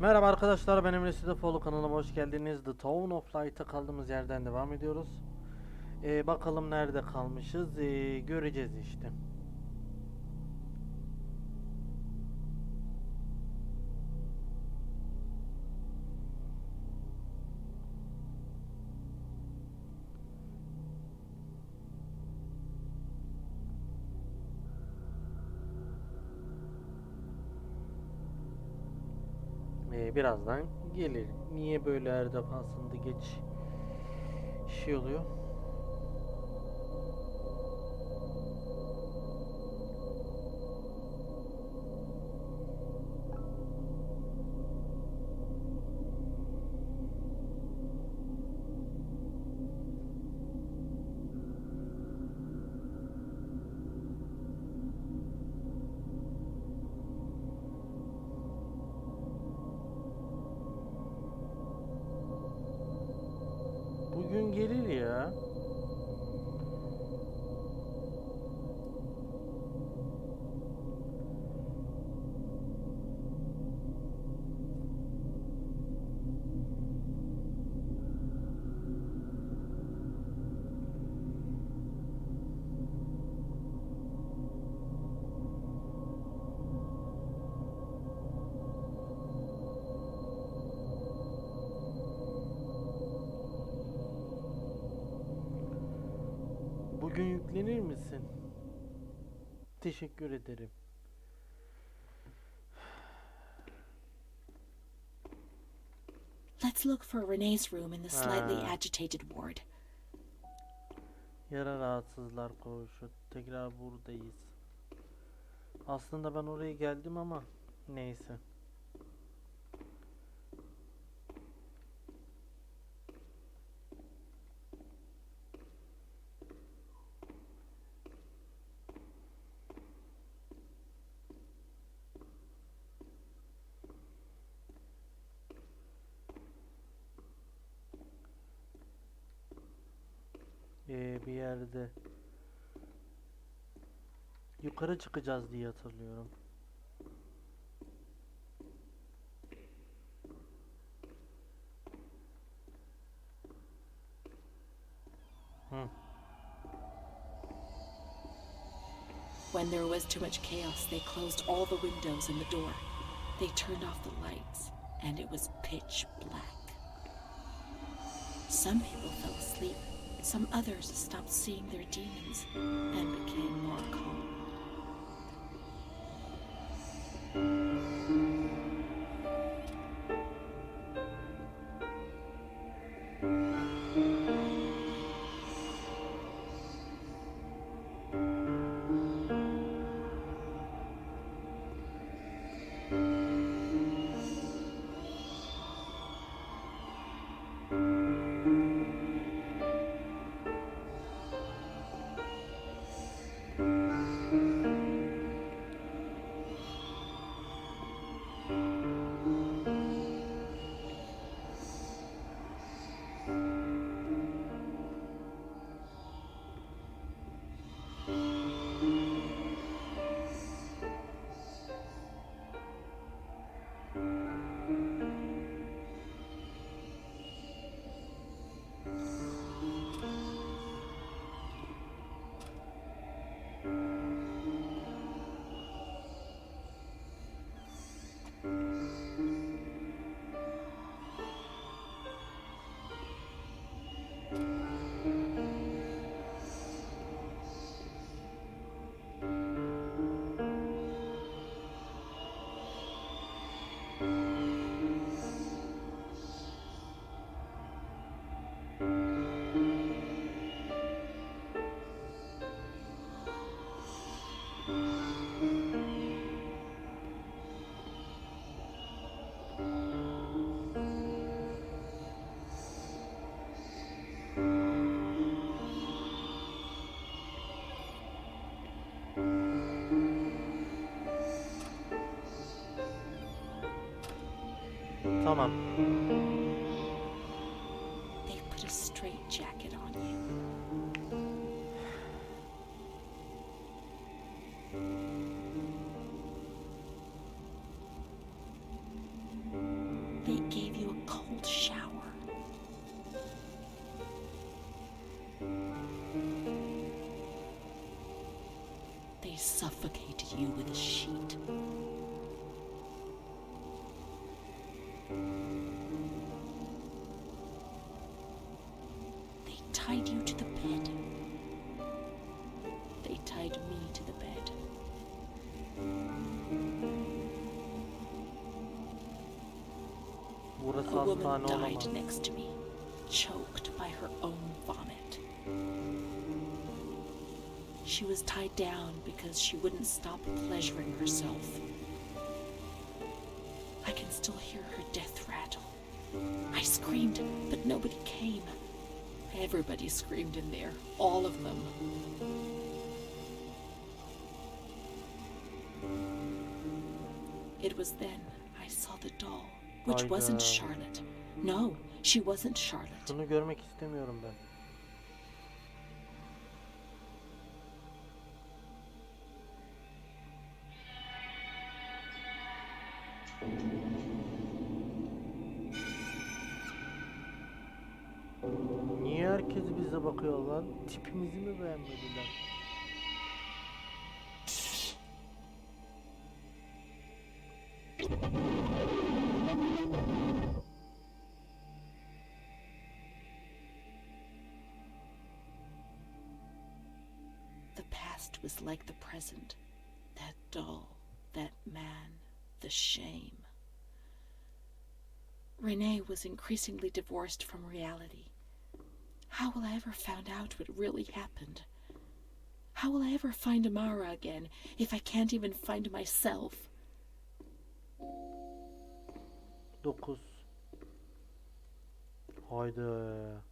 Merhaba arkadaşlar, ben Emre Sidefoğlu, kanalıma hoş geldiniz. The Town of Light'a kaldığımız yerden devam ediyoruz. Bakalım nerede kalmışız, göreceğiz işte. Birazdan gelir. Niye böyle her defasında geç şey oluyor? Bugün gelir ya. Bugün yüklenir misin? Teşekkür ederim. Let's look for Renee's room in the slightly Ha. agitated ward. Yara rahatsızlar koğuşu. Tekrar buradayız. Aslında ben oraya geldim ama neyse. Bir yerde yukarı çıkacağız diye hatırlıyorum. Hı. When there was too much chaos, they closed all the windows and the door. They turned off the lights, and it was pitch black. Some people fell asleep. Some others stopped seeing their demons and became more calm. Tamam. They put a straitjacket on you. They gave you a cold shower. They suffocated you with a sheet. They tied you to the bed. They tied me to the bed. Burası A woman hastane died olamaz. next to me, choked by her own vomit. She was tied down because she wouldn't stop pleasuring herself. I can still hear her death rattle. I screamed, but nobody came. Everybody screamed in there, all of them. It was then I saw the doll, which wasn't Hayda. Charlotte. No, she wasn't Charlotte. Şunu görmek istemiyorum ben. Niye herkes bize bakıyor lan? Tipimizi mi beğenmediler? The past was like the present. That doll, that man, the shame. Renee was increasingly divorced from reality. How will I ever find out what really happened? How will I ever find Amara again if I can't even find myself? 9. Haydi.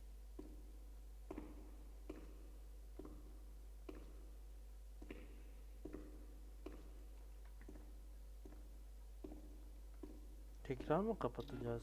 Tekrar mı kapatacağız?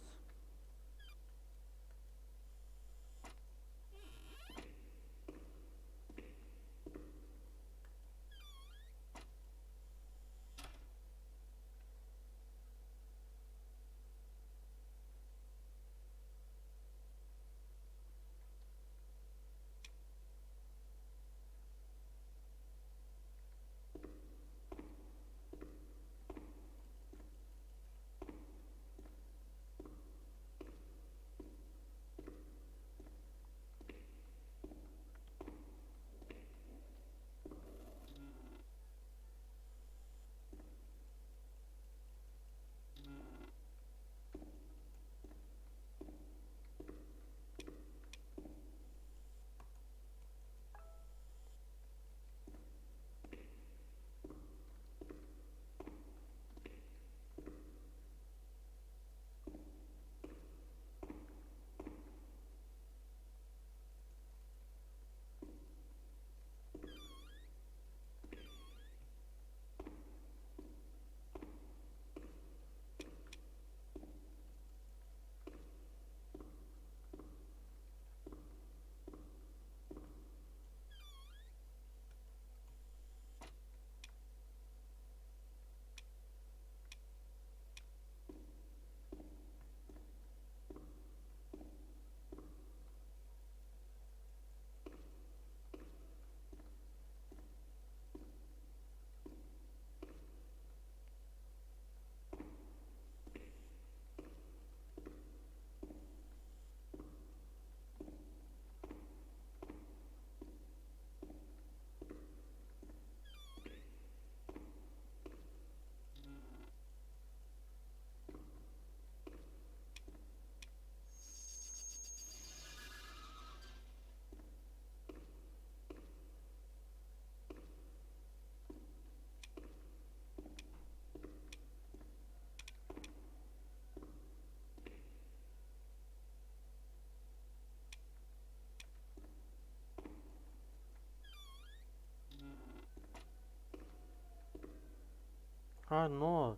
Ha, not.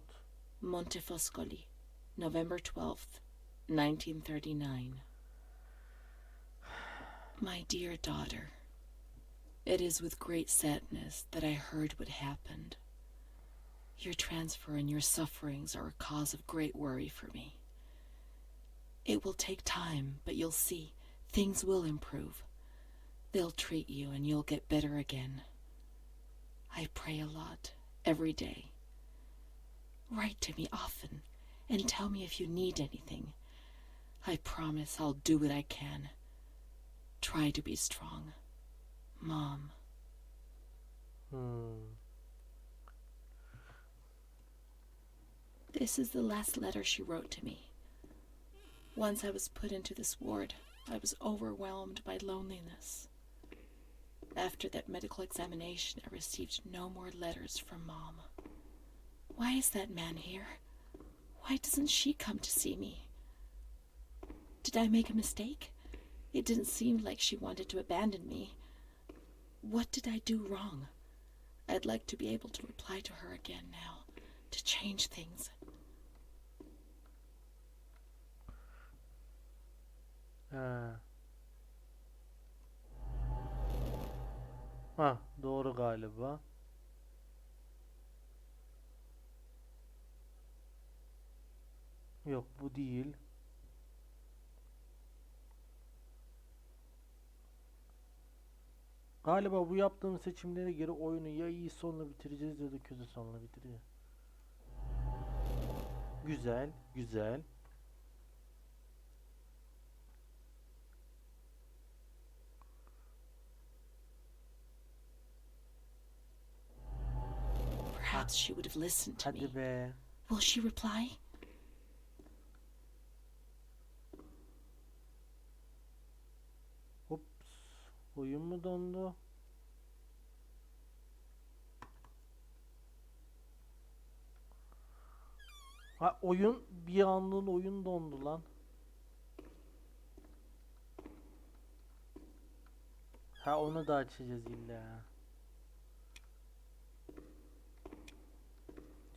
Montefoscoli, November 12th, 1939. My dear daughter, it is with great sadness that I heard what happened. Your transfer and your sufferings are a cause of great worry for me. It will take time, but you'll see. Things will improve. They'll treat you and you'll get better again. I pray a lot, every day. Write to me often and tell me if you need anything. I promise I'll do what I can. Try to be strong. Mom. This is the last letter she wrote to me. Once I was put into this ward, I was overwhelmed by loneliness. After that medical examination, I received no more letters from Mom. Why is that man here? Why doesn't she come to see me? Did I make a mistake? It didn't seem like she wanted to abandon me. What did I do wrong? I'd like to be able to reply to her again now, to change things. Doğru galiba. Yok, bu değil. Galiba bu yaptığım seçimlere göre oyunu ya iyi sonla bitireceğiz ya da kötü sonla bitireceğiz. Güzel, güzel. Perhaps she would have listened to me. Hadi be. Will she reply? Ups. Oyun mu dondu? Oyun bir anlığına oyun dondu lan. Onu da açacağız illa.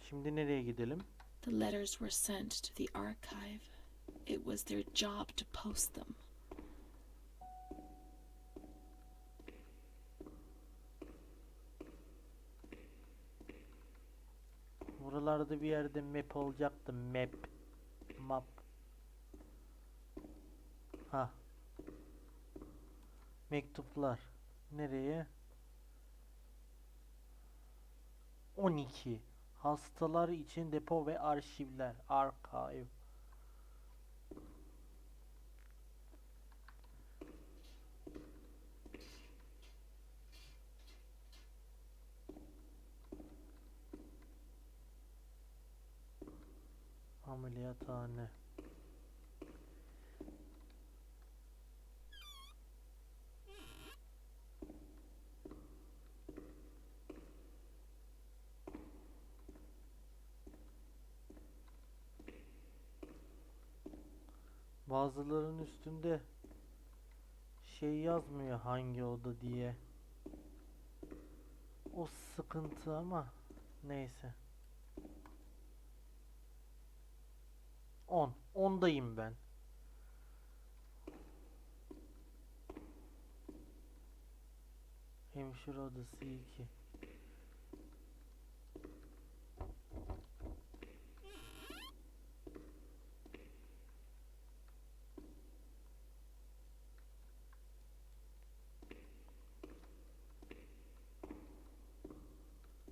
Şimdi nereye gidelim? The letters were sent to the archive. It was their job to post them. Buralarda bir yerde map olacaktı. Map. Mektuplar. Nereye? 12. Hastalar için depo ve arşivler. Archive. Ameliyathane. Bazılarının üstünde şey yazmıyor hangi oda diye. O sıkıntı ama neyse. 10. 10'dayım ben. Hemşire odası 2.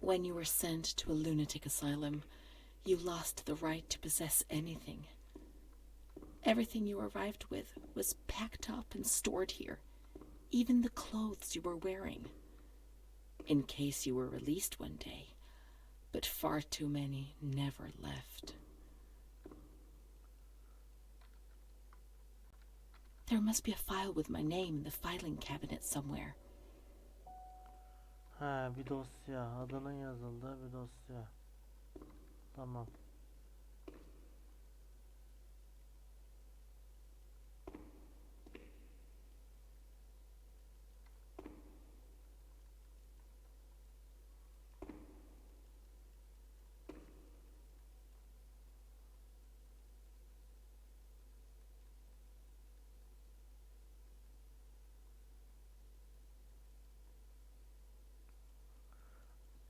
When you were sent to a lunatic asylum, you lost the right to possess anything. Everything you arrived with was packed up and stored here, even the clothes you were wearing, in case you were released one day, but far too many never left. There must be a file with my name in the filing cabinet somewhere. Bir dosya. Adının yazıldığı bir dosya. Tamam.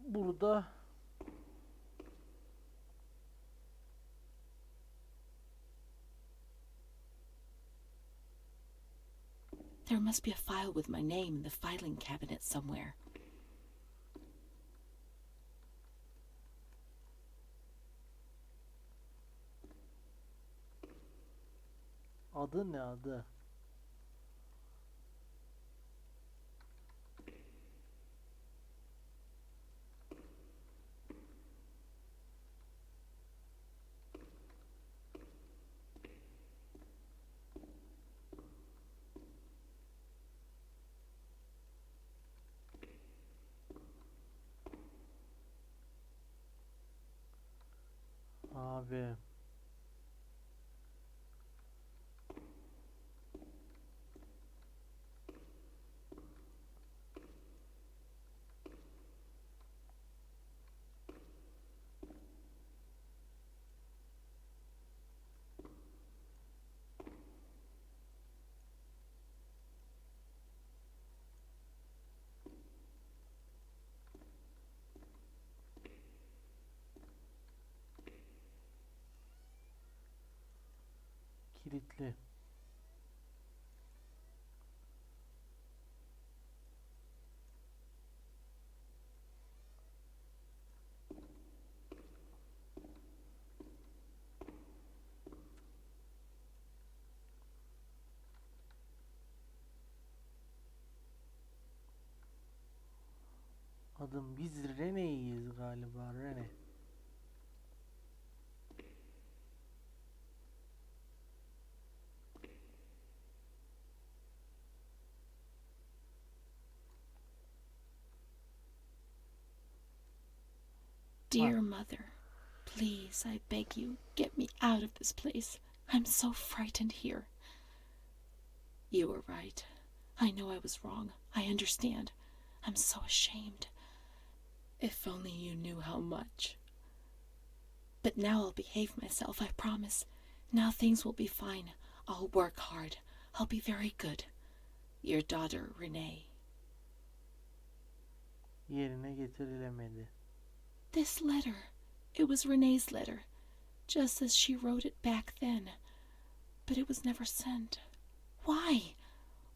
Burada There must be a file with my name in the filing cabinet somewhere. Adı ne adı? Abi. Kilitli. Adım biz Rene'yiz galiba, Rene. Dear Mother, please, I beg you, get me out of this place. I'm so frightened here. You were right. I know I was wrong. I understand. I'm so ashamed. If only you knew how much. But now I'll behave myself, I promise. Now things will be fine. I'll work hard. I'll be very good. Your daughter, Renee. Yerine getirilemedi. This letter. It was Renee's letter, just as she wrote it back then. But it was never sent. Why?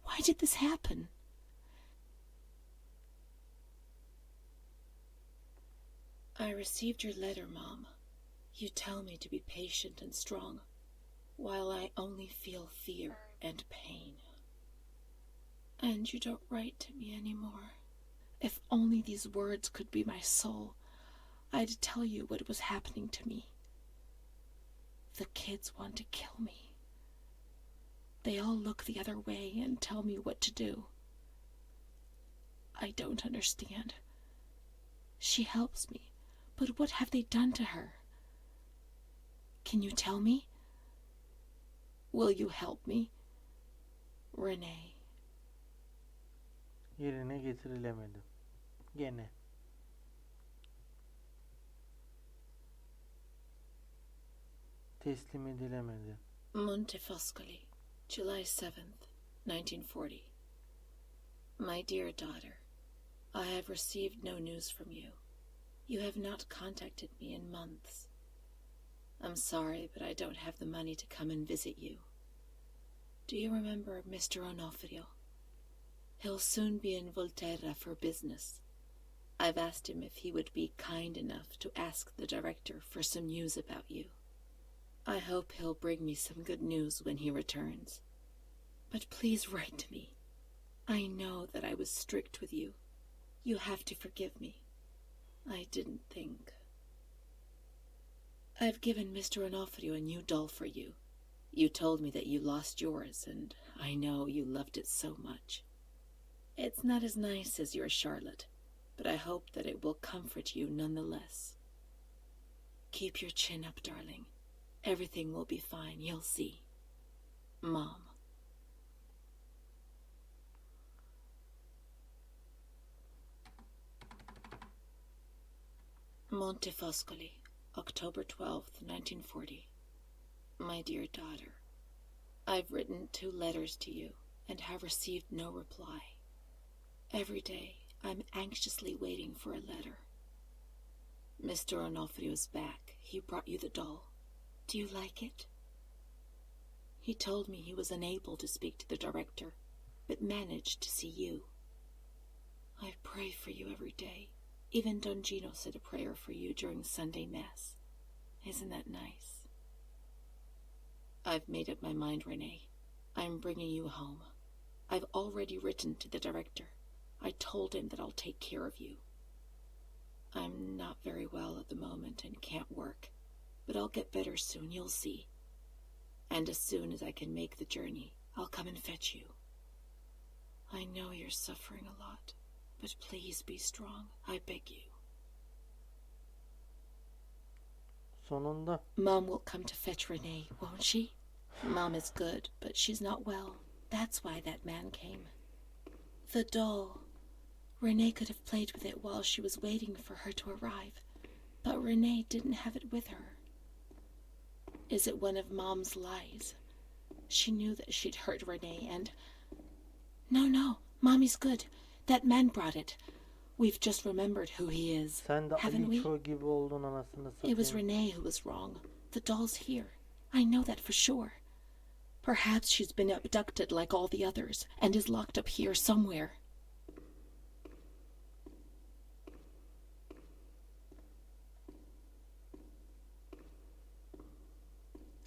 Why did this happen? I received your letter, Mom. You tell me to be patient and strong, while I only feel fear and pain. And you don't write to me anymore. If only these words could be my soul, I'd tell you what was happening to me. The kids want to kill me. They all look the other way and tell me what to do. I don't understand. She helps me, but what have they done to her? Can you tell me? Will you help me? Renee. Yerine getirilemedi. Gene. Teslim edilemedi. Montefoscoli, July 7th, 1940. My dear daughter, I have received no news from you. You have not contacted me in months. I'm sorry, but I don't have the money to come and visit you. Do you remember Mr. Onofrio? He'll soon be in Volterra for business. I've asked him if he would be kind enough to ask the director for some news about you. I hope he'll bring me some good news when he returns. But please write to me. I know that I was strict with you. You have to forgive me. I didn't think. I've given Mr. Onofrio a new doll for you. You told me that you lost yours, and I know you loved it so much. It's not as nice as your Charlotte, but I hope that it will comfort you nonetheless. Keep your chin up, darling. Everything will be fine, you'll see. Mom. Montefoscoli, October 12th, 1940. My dear daughter, I've written 2 letters to you and have received no reply. Every day I'm anxiously waiting for a letter. Mr. Onofrio's back. He brought you the doll. Do you like it? He told me he was unable to speak to the director, but managed to see you. I pray for you every day. Even Don Gino said a prayer for you during Sunday Mass. Isn't that nice? I've made up my mind, Renee. I'm bringing you home. I've already written to the director. I told him that I'll take care of you. I'm not very well at the moment and can't work, but I'll get better soon, you'll see. And as soon as I can make the journey, I'll come and fetch you. I know you're suffering a lot, but please be strong, I beg you. Sonunda. Mom will come to fetch Renee, won't she? Mom is good, but she's not well. That's why that man came. The doll. Renee could have played with it while she was waiting for her to arrive, but Renee didn't have it with her. Is it one of Mom's lies? She knew that she'd hurt Renee and... No, Mommy's good. That man brought it. We've just remembered who he is, Sen de haven't we? Aliço gibi oldun anasını satayım. It was Renee who was wrong. The doll's here. I know that for sure. Perhaps she's been abducted like all the others and is locked up here somewhere.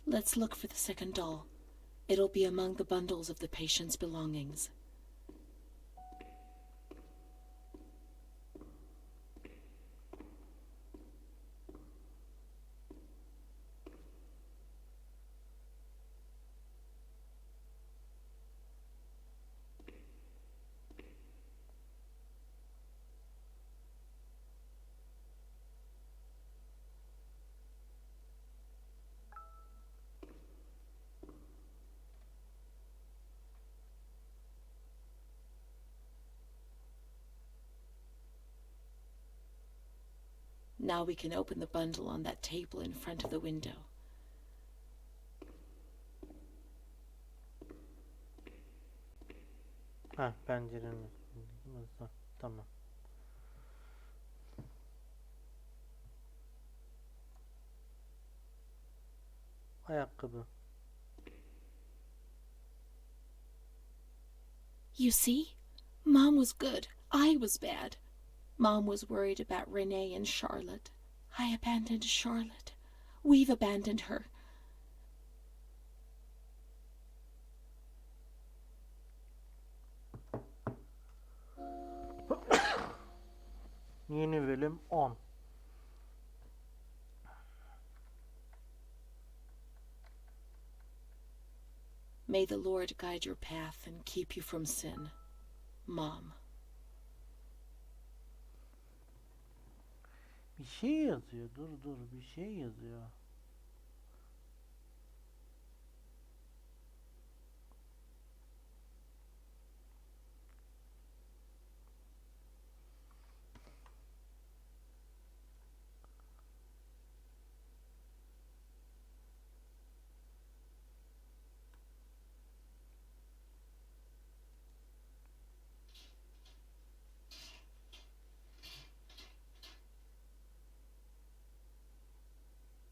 Let's look for the second doll. It'll be among the bundles of the patient's belongings. Now we can open the bundle on that table in front of the window. Pencerenin üstünde. Tamam. Ayakkabı. You see? Mom was good. I was bad. Mom was worried about Renee and Charlotte. I abandoned Charlotte. We've abandoned her. Yeni bölüm 10. May the Lord guide your path and keep you from sin. Mom. Bir şey yazıyor. Dur bir şey yazıyor.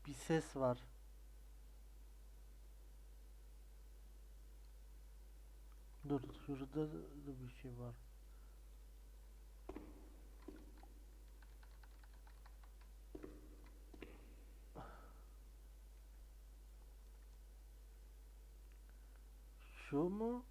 Bir ses var. Dur, şurada da bir şey var. Şu mu?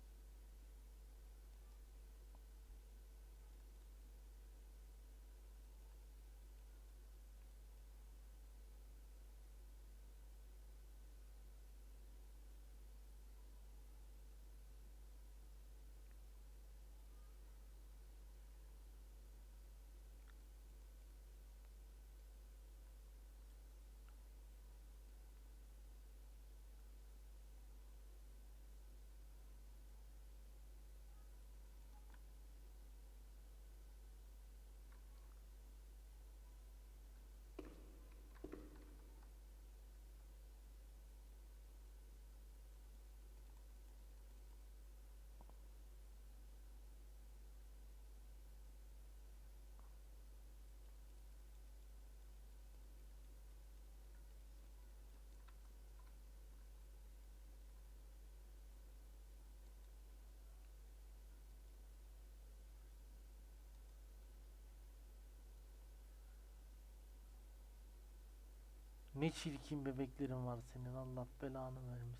Ne çirkin bebeklerin var senin, Allah belanı vermesin.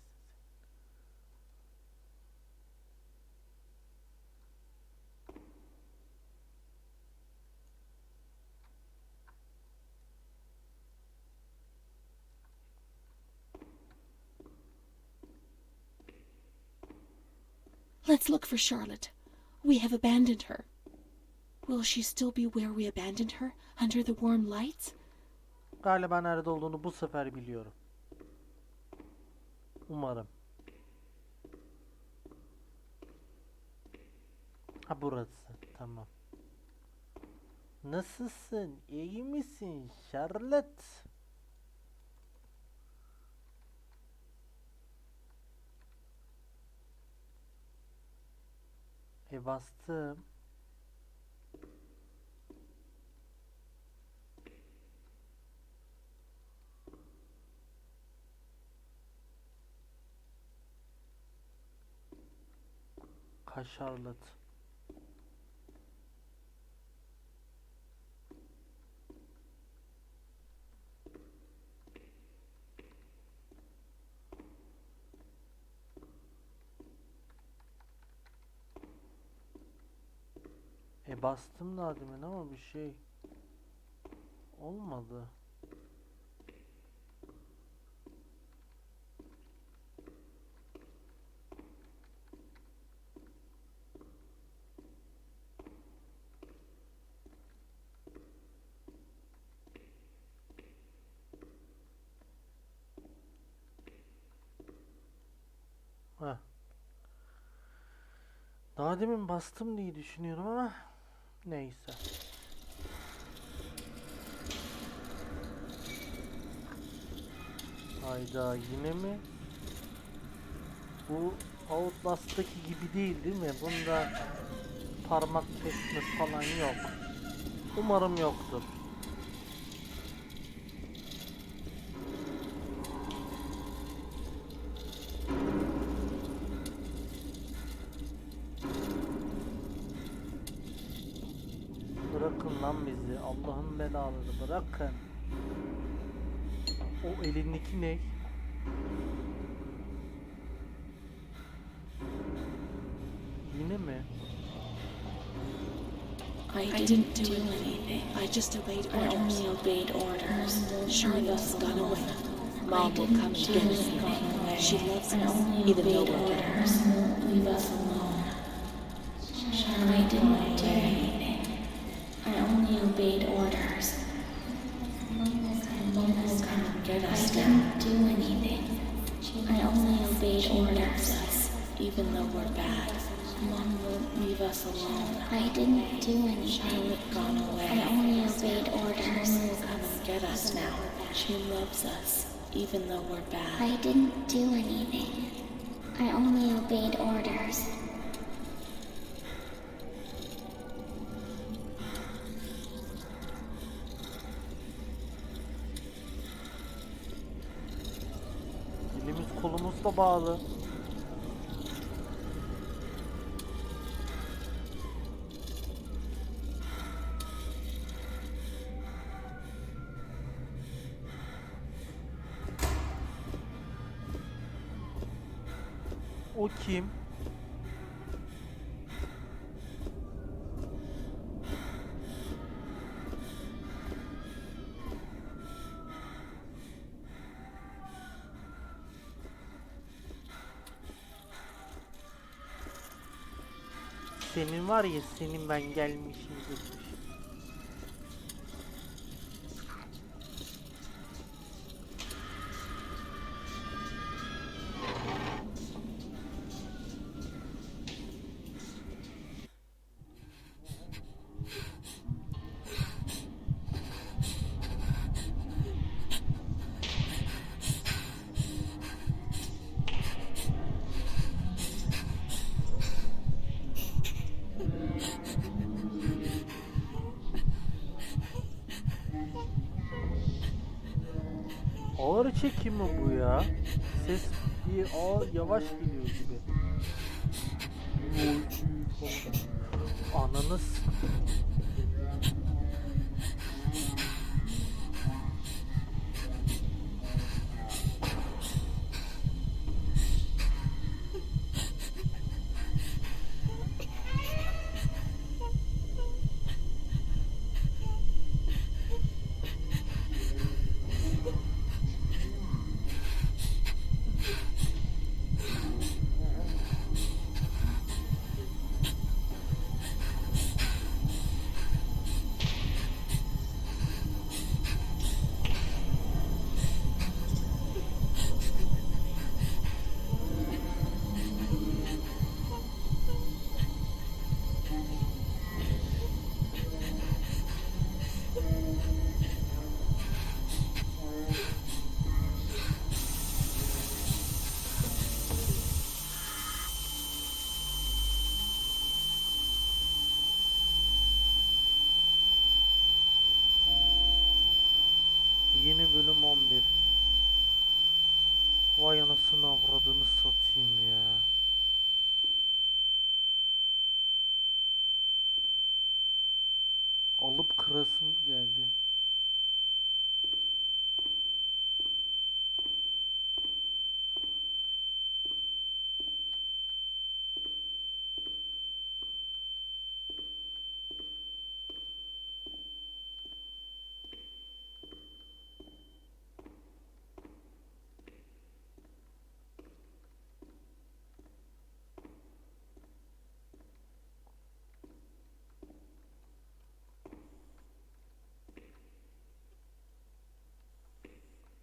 Let's look for Charlotte. We have abandoned her. Will she still be where we abandoned her, under the warm lights? Galiba nerede olduğunu bu sefer biliyorum. Umarım. Ha, burası. Tamam. Nasılsın? İyi misin Charlotte? Bastım. Charlotte. Bastım daha demin ama bir şey olmadı. Heh. Daha demin bastım diye düşünüyorum ama neyse. Hayda, yine mi? Bu Outlast'taki gibi değil mi? Bunda parmak kesme falan yok. Umarım yoktur. Bırakın lan bizi. Allah'ın belaları, bırakın. O elindeki ne? Yine mi? I didn't do anything. I just obeyed orders. I only obeyed orders. Charlotte's gone away. Mom will come and get us. She loves us, even though we're orders. Leave us alone. I didn't do anything. I only obeyed orders. Mom will come and get us. I didn't do anything. I only obeyed orders, even though we're bad. Mom won't leave us alone. I didn't do anything. Charlotte gone away. I only obeyed orders. Mom will come and get us now. She loves us, even though we're bad. I didn't do anything. I only obeyed orders. Elimiz kolumuz da bağlı. O kim? Senin var ya, senin ben gelmişim geçmiş. Ağır çekim mi bu ya? Ses bir yavaş geliyor gibi. Ananız. Anasını avradını satayım ya. Alıp kırasım geldi.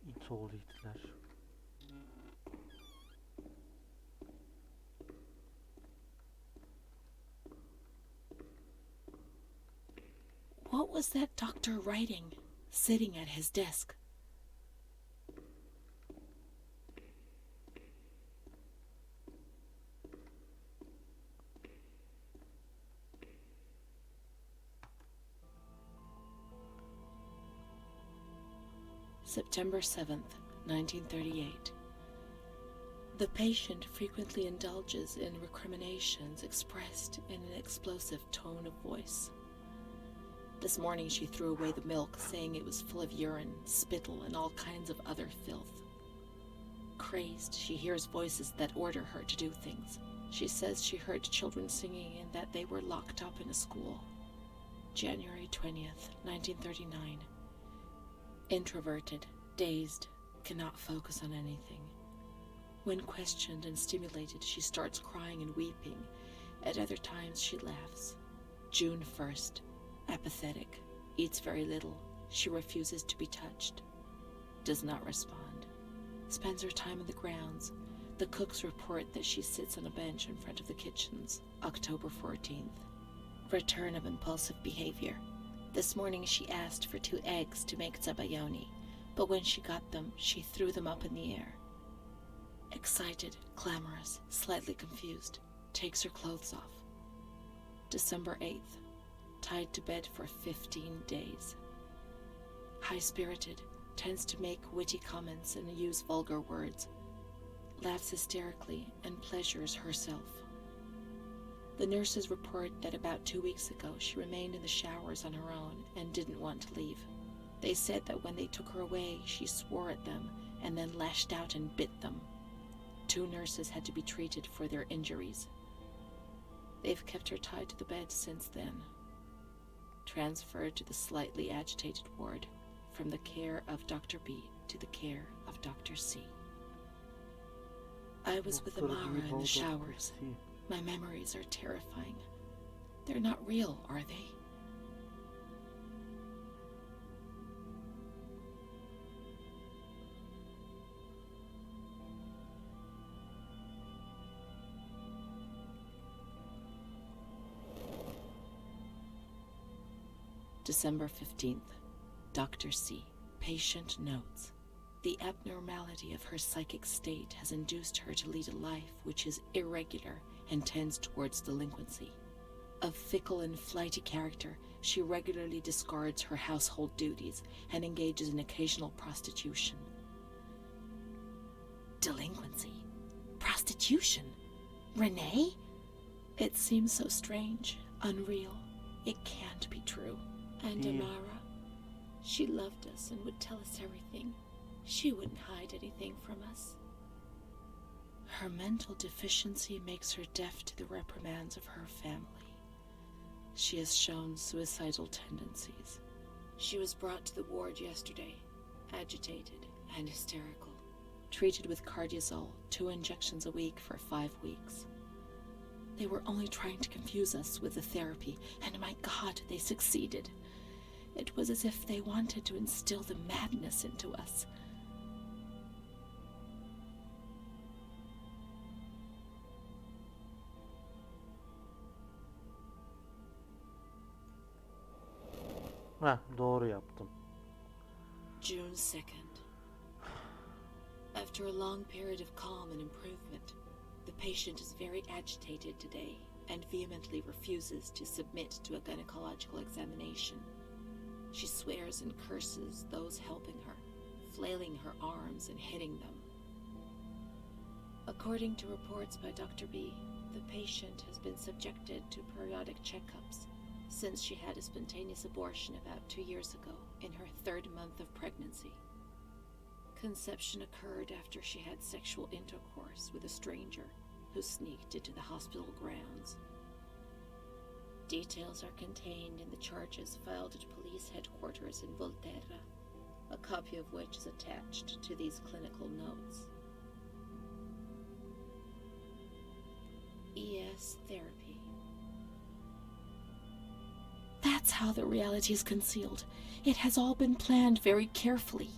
İt oğlu itler. What was that doctor writing, sitting at his desk? September 7th, 1938. The patient frequently indulges in recriminations expressed in an explosive tone of voice. This morning she threw away the milk, saying it was full of urine, spittle, and all kinds of other filth. Crazed, she hears voices that order her to do things. She says she heard children singing and that they were locked up in a school. January 20th, 1939. Introverted, dazed, cannot focus on anything. When questioned and stimulated, she starts crying and weeping. At other times, she laughs. June 1st. Apathetic, eats very little. She refuses to be touched. Does not respond. Spends her time in the grounds. The cooks report that she sits on a bench in front of the kitchens. October 14th. Return of impulsive behavior. This morning she asked for 2 eggs to make zabayoni, but when she got them, she threw them up in the air. Excited, clamorous, slightly confused, takes her clothes off. December 8th. Tied to bed for 15 days. High-spirited, tends to make witty comments and use vulgar words, laughs hysterically and pleasures herself. The nurses report that about 2 weeks ago she remained in the showers on her own and didn't want to leave. They said that when they took her away, she swore at them and then lashed out and bit them. 2 nurses had to be treated for their injuries. They've kept her tied to the bed since then. Transferred to the slightly agitated ward, from the care of Dr. B to the care of Dr. C. I was with Amara in the showers. My memories are terrifying. They're not real, are they? December 15th. Dr. C. Patient notes. The abnormality of her psychic state has induced her to lead a life which is irregular and tends towards delinquency. Of fickle and flighty character, she regularly discards her household duties and engages in occasional prostitution. Delinquency? Prostitution? Renee? It seems so strange, unreal. It can't be true. And Amara, she loved us and would tell us everything. She wouldn't hide anything from us. Her mental deficiency makes her deaf to the reprimands of her family. She has shown suicidal tendencies. She was brought to the ward yesterday, agitated and hysterical. Treated with cardiazol, 2 injections a week for 5 weeks. They were only trying to confuse us with the therapy, and my God, they succeeded. It was as if they wanted to instill the madness into us. Doğru yaptım. June 2nd. After a long period of calm and improvement, the patient is very agitated today and vehemently refuses to submit to a gynecological examination. She swears and curses those helping her, flailing her arms and hitting them. According to reports by Dr. B, the patient has been subjected to periodic checkups since she had a spontaneous abortion about 2 years ago in her 3rd month of pregnancy. Conception occurred after she had sexual intercourse with a stranger who sneaked into the hospital grounds. Details are contained in the charges filed at police headquarters in Volterra, a copy of which is attached to these clinical notes. ES therapy. That's how the reality is concealed. It has all been planned very carefully.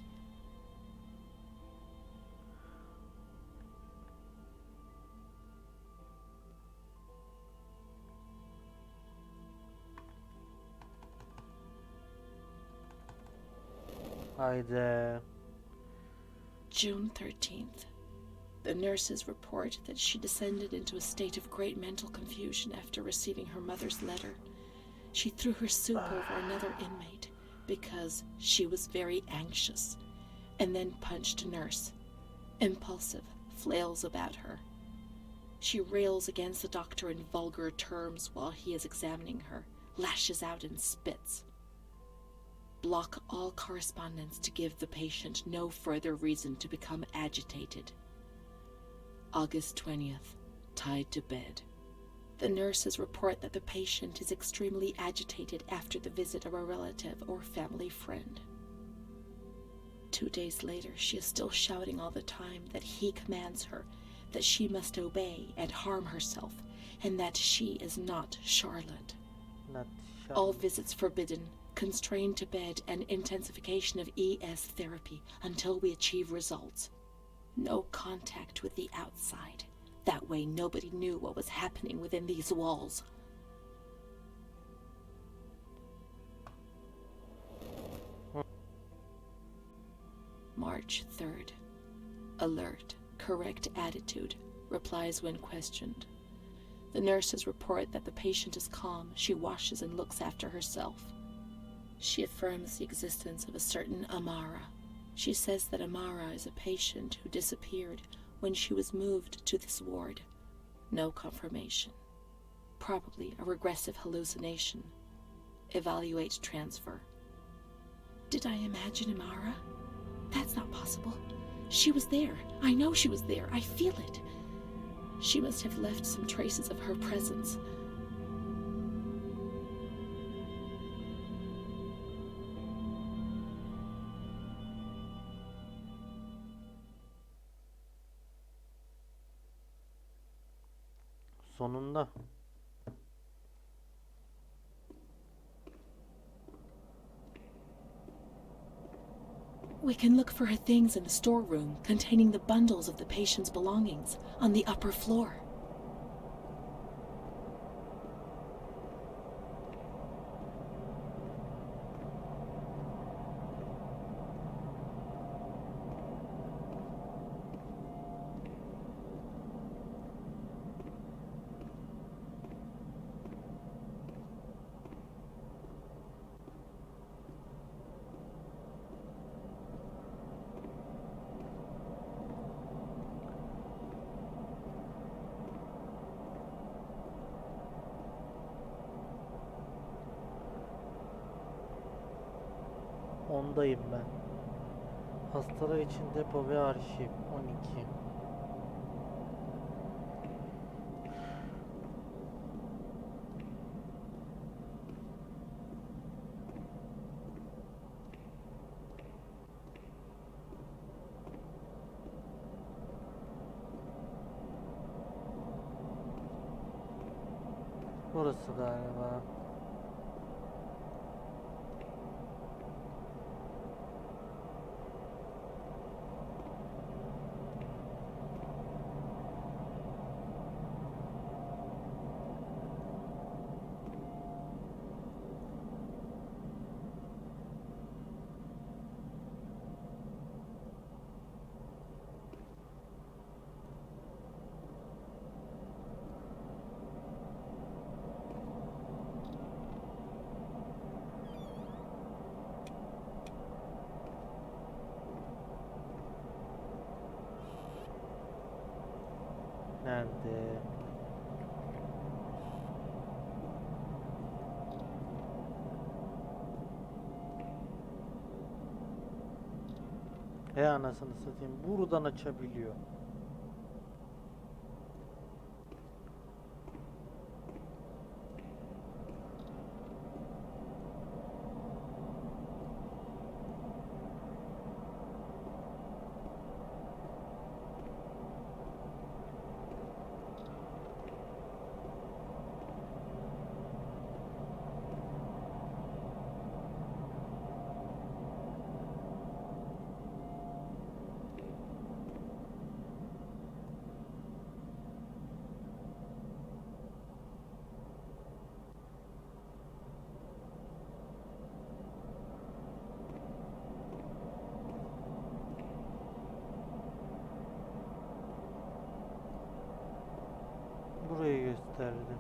Haydi. June 13th. The nurses report that she descended into a state of great mental confusion after receiving her mother's letter. She threw her soup over another inmate because she was very anxious, and then punched a nurse. Impulsive, flails about her. She rails against the doctor in vulgar terms while he is examining her, lashes out and spits. Block all correspondence to give the patient no further reason to become agitated. August 20th, tied to bed. The nurses report that the patient is extremely agitated after the visit of a relative or family friend. 2 days later, she is still shouting all the time that he commands her, that she must obey and harm herself, and that she is not Charlotte. Not All Charlotte. visits forbidden, constrained to bed, and intensification of ES therapy until we achieve results. No contact with the outside. That way nobody knew what was happening within these walls. March 3rd. Alert, correct attitude, replies when questioned. The nurses report that the patient is calm. She washes and looks after herself. She affirms the existence of a certain Amara. She says that Amara is a patient who disappeared when she was moved to this ward. No confirmation. Probably a regressive hallucination. Evaluate transfer. Did I imagine Amara? That's not possible. She was there. I know she was there. I feel it. She must have left some traces of her presence. Sonunda. We can look for her things in the storeroom containing the bundles of the patient's belongings on the upper floor. Ondayım ben. Hastalar için depo ve arşiv 12. Burası galiba. Nerede? He anasını satayım. Buradan açabiliyor. Burayı gösterdi.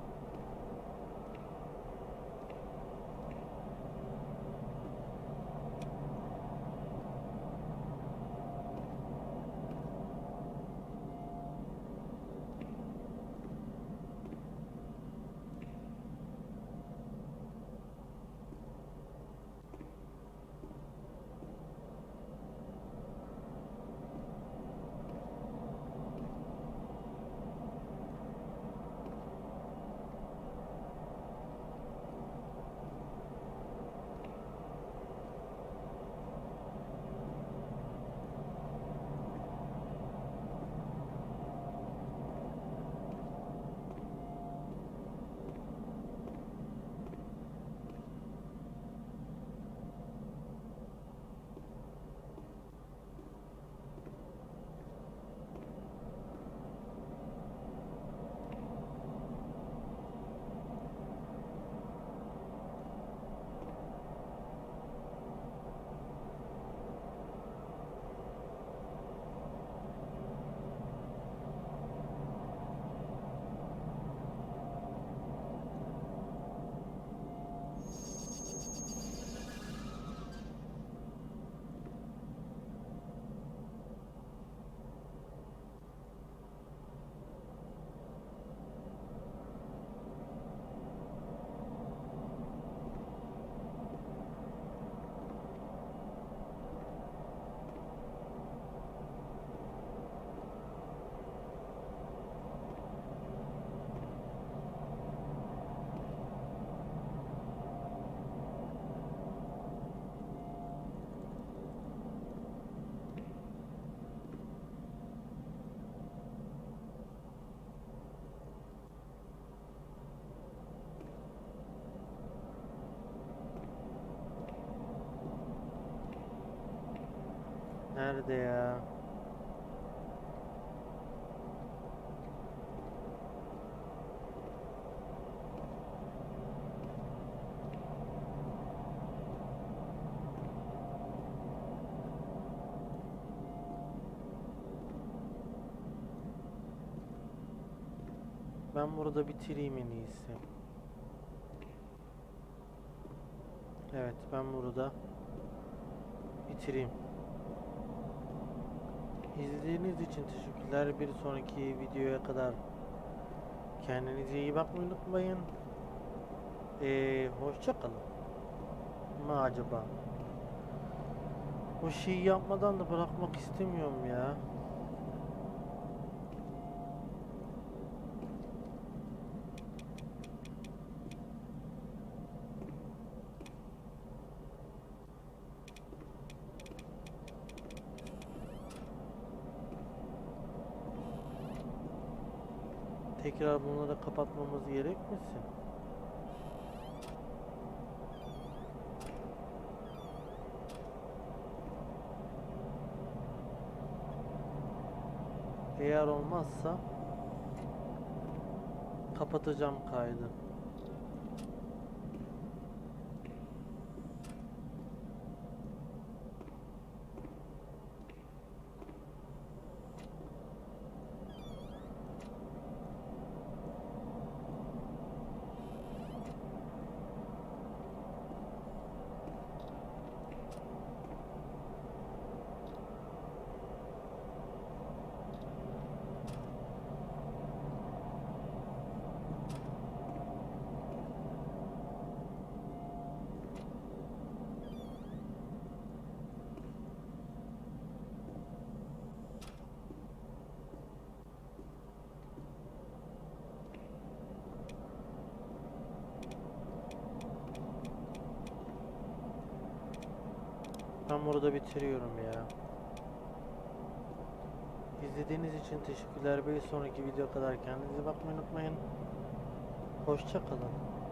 Nerede ya? Ben burada bitireyim en iyisi. Evet, ben burada bitireyim. İzlediğiniz için teşekkürler. Bir sonraki videoya kadar kendinize iyi bakmayı unutmayın. Hoşça kalın. Mı acaba? O şeyi yapmadan da bırakmak istemiyorum ya. Tekrar bunları kapatmamız gerekmesin. Eğer olmazsa kapatacağım kaydı. ben burada bitiriyorum ya. İzlediğiniz için teşekkürler. Bir sonraki video kadar kendinize bakmayı unutmayın. Hoşça kalın.